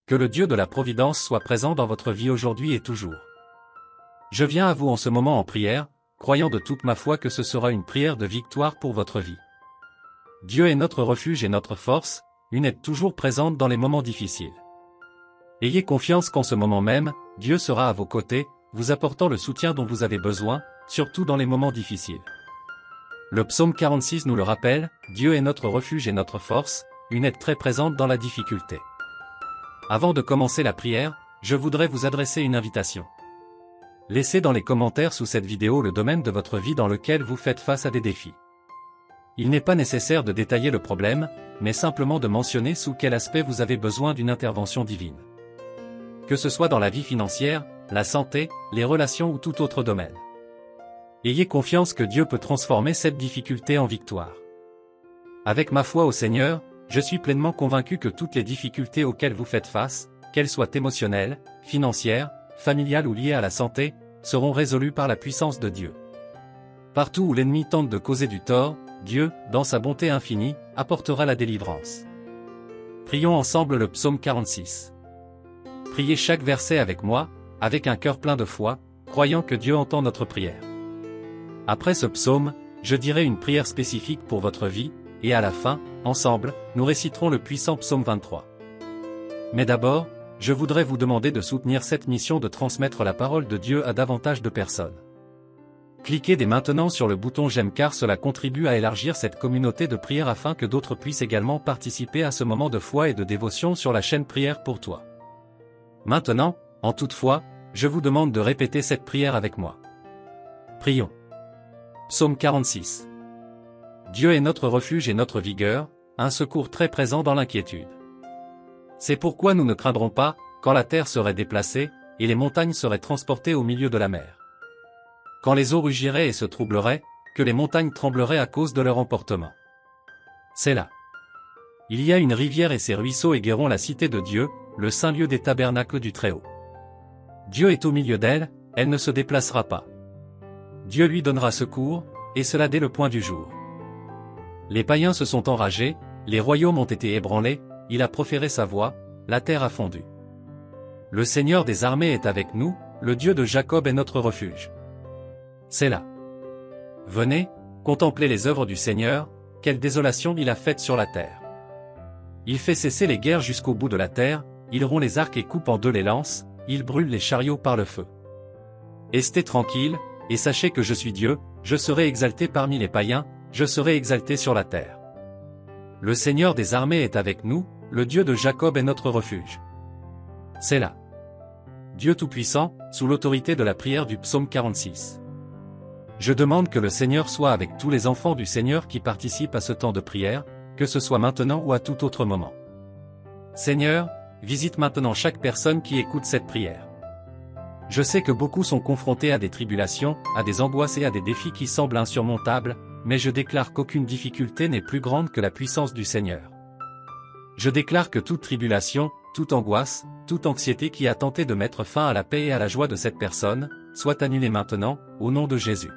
Que le Dieu de la Providence soit présent dans votre vie aujourd'hui et toujours. Je viens à vous en ce moment en prière, croyant de toute ma foi que ce sera une prière de victoire pour votre vie. Dieu est notre refuge et notre force, une aide toujours présente dans les moments difficiles. Ayez confiance qu'en ce moment même, Dieu sera à vos côtés, vous apportant le soutien dont vous avez besoin, surtout dans les moments difficiles. Le psaume 46 nous le rappelle, Dieu est notre refuge et notre force, une aide très présente dans la difficulté. Avant de commencer la prière, je voudrais vous adresser une invitation. Laissez dans les commentaires sous cette vidéo le domaine de votre vie dans lequel vous faites face à des défis. Il n'est pas nécessaire de détailler le problème, mais simplement de mentionner sous quel aspect vous avez besoin d'une intervention divine. Que ce soit dans la vie financière, la santé, les relations ou tout autre domaine. Ayez confiance que Dieu peut transformer cette difficulté en victoire. Avec ma foi au Seigneur, je suis pleinement convaincu que toutes les difficultés auxquelles vous faites face, qu'elles soient émotionnelles, financières, familiales ou liées à la santé, seront résolues par la puissance de Dieu. Partout où l'ennemi tente de causer du tort, Dieu, dans sa bonté infinie, apportera la délivrance. Prions ensemble le psaume 46. Priez chaque verset avec moi, avec un cœur plein de foi, croyant que Dieu entend notre prière. Après ce psaume, je dirai une prière spécifique pour votre vie, et à la fin, ensemble, nous réciterons le puissant psaume 23. Mais d'abord, je voudrais vous demander de soutenir cette mission de transmettre la parole de Dieu à davantage de personnes. Cliquez dès maintenant sur le bouton j'aime car cela contribue à élargir cette communauté de prière afin que d'autres puissent également participer à ce moment de foi et de dévotion sur la chaîne Prière pour toi. Maintenant, en toute foi, je vous demande de répéter cette prière avec moi. Prions. Psaume 46. Dieu est notre refuge et notre vigueur, un secours très présent dans l'inquiétude. C'est pourquoi nous ne craindrons pas, quand la terre serait déplacée, et les montagnes seraient transportées au milieu de la mer. Quand les eaux rugiraient et se troubleraient, que les montagnes trembleraient à cause de leur emportement. C'est là. Il y a une rivière et ses ruisseaux égaieront la cité de Dieu, le saint lieu des tabernacles du Très-Haut. Dieu est au milieu d'elle, elle ne se déplacera pas. Dieu lui donnera secours, et cela dès le point du jour. Les païens se sont enragés, les royaumes ont été ébranlés, il a proféré sa voix, la terre a fondu. Le Seigneur des armées est avec nous, le Dieu de Jacob est notre refuge. C'est là. Venez, contemplez les œuvres du Seigneur, quelle désolation il a faite sur la terre. Il fait cesser les guerres jusqu'au bout de la terre, il rompt les arcs et coupe en deux les lances, il brûle les chariots par le feu. Restez tranquilles, et sachez que je suis Dieu, je serai exalté parmi les païens, je serai exalté sur la terre. Le Seigneur des armées est avec nous, le Dieu de Jacob est notre refuge. C'est là. Dieu Tout-Puissant, sous l'autorité de la prière du psaume 46. Je demande que le Seigneur soit avec tous les enfants du Seigneur qui participent à ce temps de prière, que ce soit maintenant ou à tout autre moment. Seigneur, visite maintenant chaque personne qui écoute cette prière. Je sais que beaucoup sont confrontés à des tribulations, à des angoisses et à des défis qui semblent insurmontables, mais je déclare qu'aucune difficulté n'est plus grande que la puissance du Seigneur. Je déclare que toute tribulation, toute angoisse, toute anxiété qui a tenté de mettre fin à la paix et à la joie de cette personne, soit annulée maintenant, au nom de Jésus.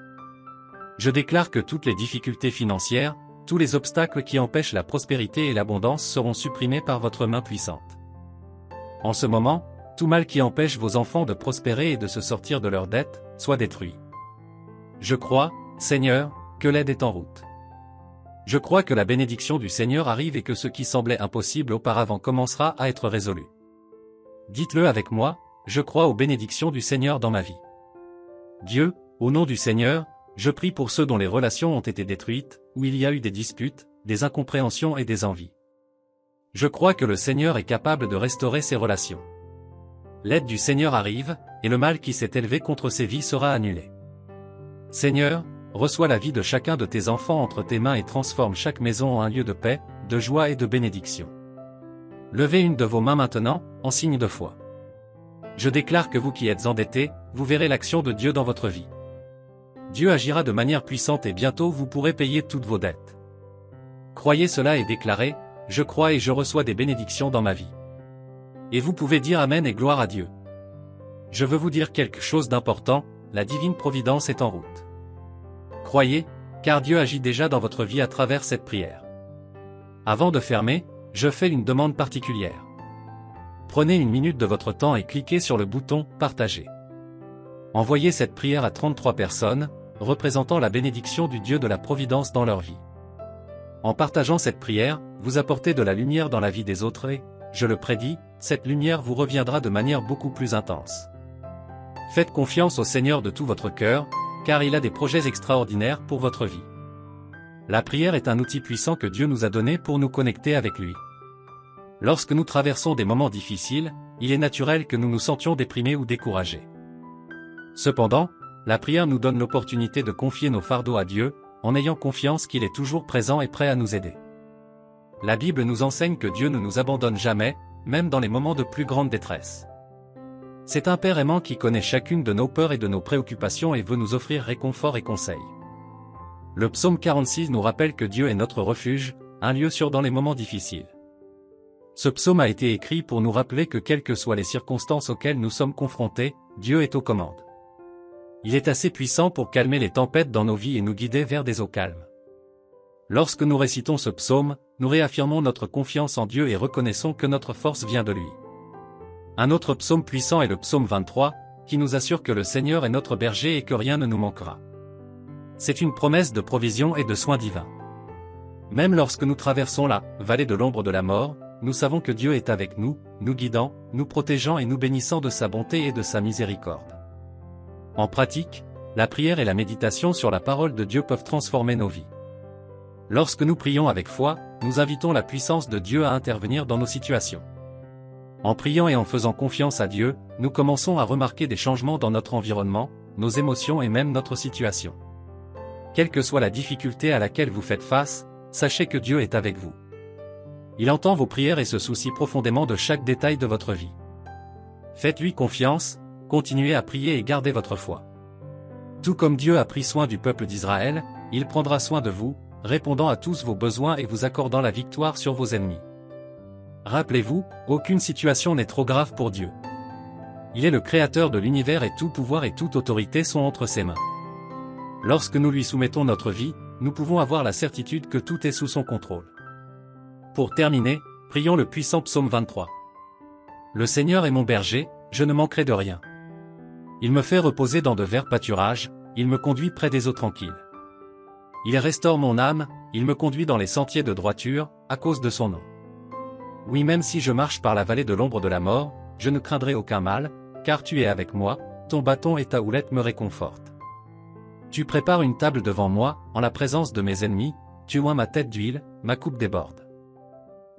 Je déclare que toutes les difficultés financières, tous les obstacles qui empêchent la prospérité et l'abondance seront supprimés par votre main puissante. En ce moment, tout mal qui empêche vos enfants de prospérer et de se sortir de leurs dettes, soit détruit. Je crois, Seigneur, que l'aide est en route. Je crois que la bénédiction du Seigneur arrive et que ce qui semblait impossible auparavant commencera à être résolu. Dites-le avec moi, je crois aux bénédictions du Seigneur dans ma vie. Dieu, au nom du Seigneur, je prie pour ceux dont les relations ont été détruites, où il y a eu des disputes, des incompréhensions et des envies. Je crois que le Seigneur est capable de restaurer ces relations. L'aide du Seigneur arrive, et le mal qui s'est élevé contre ces vies sera annulé. Seigneur, reçois la vie de chacun de tes enfants entre tes mains et transforme chaque maison en un lieu de paix, de joie et de bénédiction. Levez une de vos mains maintenant, en signe de foi. Je déclare que vous qui êtes endettés, vous verrez l'action de Dieu dans votre vie. Dieu agira de manière puissante et bientôt vous pourrez payer toutes vos dettes. Croyez cela et déclarez, je crois et je reçois des bénédictions dans ma vie. Et vous pouvez dire Amen et gloire à Dieu. Je veux vous dire quelque chose d'important, la divine providence est en route. Croyez, car Dieu agit déjà dans votre vie à travers cette prière. Avant de fermer, je fais une demande particulière. Prenez une minute de votre temps et cliquez sur le bouton « Partager ». Envoyez cette prière à 33 personnes, représentant la bénédiction du Dieu de la Providence dans leur vie. En partageant cette prière, vous apportez de la lumière dans la vie des autres et, je le prédis, cette lumière vous reviendra de manière beaucoup plus intense. Faites confiance au Seigneur de tout votre cœur, car il a des projets extraordinaires pour votre vie. La prière est un outil puissant que Dieu nous a donné pour nous connecter avec lui. Lorsque nous traversons des moments difficiles, il est naturel que nous nous sentions déprimés ou découragés. Cependant, la prière nous donne l'opportunité de confier nos fardeaux à Dieu, en ayant confiance qu'il est toujours présent et prêt à nous aider. La Bible nous enseigne que Dieu ne nous abandonne jamais, même dans les moments de plus grande détresse. C'est un Père aimant qui connaît chacune de nos peurs et de nos préoccupations et veut nous offrir réconfort et conseil. Le psaume 46 nous rappelle que Dieu est notre refuge, un lieu sûr dans les moments difficiles. Ce psaume a été écrit pour nous rappeler que quelles que soient les circonstances auxquelles nous sommes confrontés, Dieu est aux commandes. Il est assez puissant pour calmer les tempêtes dans nos vies et nous guider vers des eaux calmes. Lorsque nous récitons ce psaume, nous réaffirmons notre confiance en Dieu et reconnaissons que notre force vient de lui. Un autre psaume puissant est le psaume 23, qui nous assure que le Seigneur est notre berger et que rien ne nous manquera. C'est une promesse de provision et de soins divins. Même lorsque nous traversons la vallée de l'ombre de la mort, nous savons que Dieu est avec nous, nous guidant, nous protégeant et nous bénissant de sa bonté et de sa miséricorde. En pratique, la prière et la méditation sur la parole de Dieu peuvent transformer nos vies. Lorsque nous prions avec foi, nous invitons la puissance de Dieu à intervenir dans nos situations. En priant et en faisant confiance à Dieu, nous commençons à remarquer des changements dans notre environnement, nos émotions et même notre situation. Quelle que soit la difficulté à laquelle vous faites face, sachez que Dieu est avec vous. Il entend vos prières et se soucie profondément de chaque détail de votre vie. Faites-lui confiance, continuez à prier et gardez votre foi. Tout comme Dieu a pris soin du peuple d'Israël, il prendra soin de vous, répondant à tous vos besoins et vous accordant la victoire sur vos ennemis. Rappelez-vous, aucune situation n'est trop grave pour Dieu. Il est le créateur de l'univers et tout pouvoir et toute autorité sont entre ses mains. Lorsque nous lui soumettons notre vie, nous pouvons avoir la certitude que tout est sous son contrôle. Pour terminer, prions le puissant psaume 23. Le Seigneur est mon berger, je ne manquerai de rien. Il me fait reposer dans de verts pâturages, il me conduit près des eaux tranquilles. Il restaure mon âme, il me conduit dans les sentiers de droiture, à cause de son nom. Oui, même si je marche par la vallée de l'ombre de la mort, je ne craindrai aucun mal, car tu es avec moi, ton bâton et ta houlette me réconfortent. Tu prépares une table devant moi, en la présence de mes ennemis, tu oins ma tête d'huile, ma coupe déborde.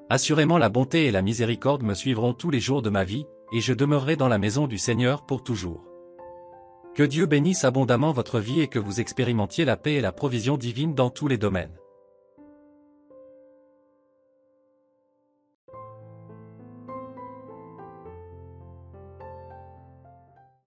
Assurément la bonté et la miséricorde me suivront tous les jours de ma vie, et je demeurerai dans la maison du Seigneur pour toujours. Que Dieu bénisse abondamment votre vie et que vous expérimentiez la paix et la provision divine dans tous les domaines.